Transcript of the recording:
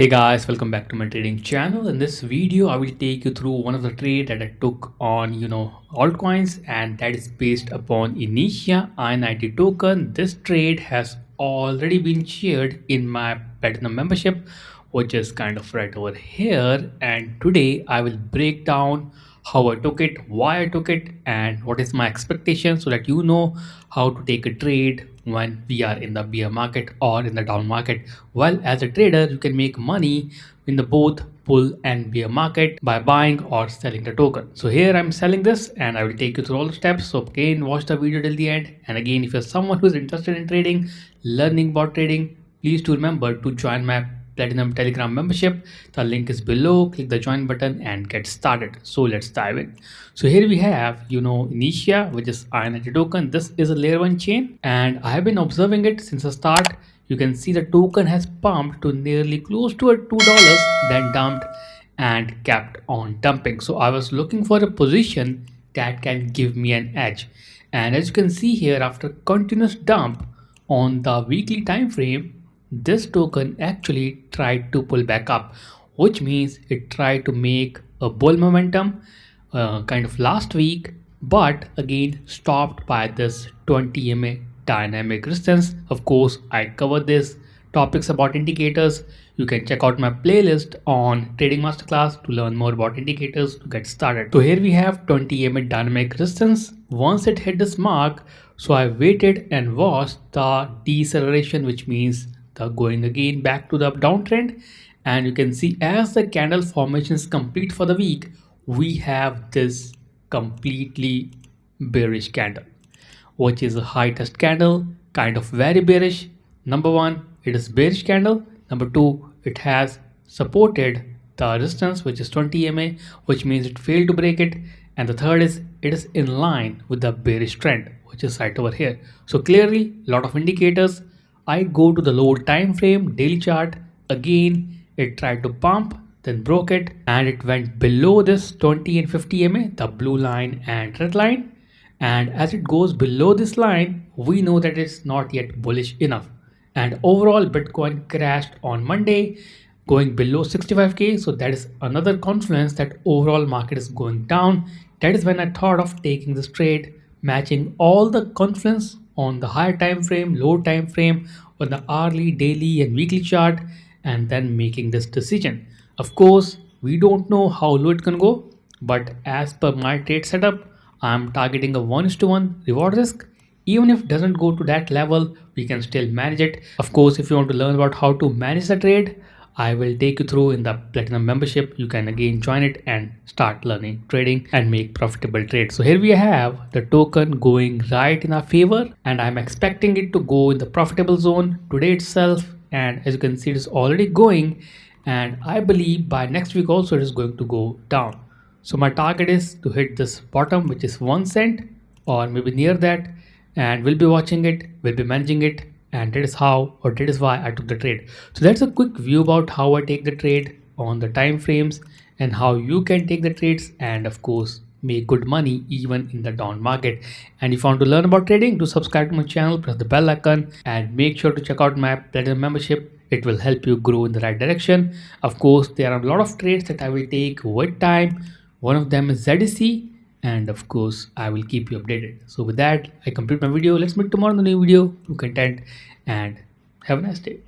Hey guys, welcome back to my trading channel. In this video, I will take you through one of the trade that I took on, altcoins, and that is based upon Initia INIT token. This trade has already been shared in my platinum membership, which is kind of right over here. And today I will break down how I took it, why I took it, and what is my expectation so that you know how to take a trade when we are in the bear market or in the down market. Well, as a trader, you can make money in the both bull and bear market by buying or selling the token. So here I'm selling this and I will take you through all the steps. So again, watch the video till the end. And again, if you're someone who's interested in trading, learning about trading, please do remember to join my platinum telegram membership. The link is below. Click the join button and get started. So let's dive in. So here we have Initia, which is INIT token. This is a layer 1 chain and I have been observing it since the start. You can see the token has pumped to nearly close to a $2, then dumped and kept on dumping. So I was looking for a position that can give me an edge, and as you can see here, after continuous dump on the weekly time frame, this token actually tried to pull back up, which means it tried to make a bull momentum kind of last week, but again stopped by this 20 MA dynamic resistance. Of course, I covered this topics about indicators. You can check out my playlist on trading masterclass to learn more about indicators to get started. So here we have 20 MA dynamic resistance. Once it hit this mark, so I waited and watched the deceleration, which means the going again back to the downtrend. And you can see as the candle formation is complete for the week, we have this completely bearish candle, which is a high test candle, kind of very bearish. Number one, it is bearish candle. Number two, it has supported the resistance, which is 20 MA, which means it failed to break it. And the third is it is in line with the bearish trend, which is right over here. So clearly, a lot of indicators. I go to the lower time frame daily chart. Again, it tried to pump, then broke it, and it went below this 20 and 50 MA, the blue line and red line. And as it goes below this line, we know that it's not yet bullish enough. And overall, Bitcoin crashed on Monday, going below 65k. So that is another confluence that overall market is going down. That is when I thought of taking this trade, matching all the confluence on the higher time frame, low time frame, on the hourly, daily, and weekly chart, and then making this decision. Of course, we don't know how low it can go, but as per my trade setup, I'm targeting a 1:1 reward risk. Even if it doesn't go to that level, we can still manage it. Of course, if you want to learn about how to manage the trade, I will take you through in the platinum membership. You can again join it and start learning trading and make profitable trades. So here we have the token going right in our favor, and I'm expecting it to go in the profitable zone today itself. And as you can see, it is already going, and I believe by next week also it is going to go down. So my target is to hit this bottom, which is 1 cent or maybe near that, and we'll be watching it, we'll be managing it, and that is how, or that is why I took the trade. So that's a quick view about how I take the trade on the time frames and how you can take the trades and of course make good money even in the down market. And if you want to learn about trading, do subscribe to my channel, press the bell icon, and make sure to check out my platinum membership. It will help you grow in the right direction. Of course, there are a lot of trades that I will take with time. One of them is ZDC, and of course I will keep you updated. So with that, I complete my video. Let's meet tomorrow in the new video, new content, and have a nice day.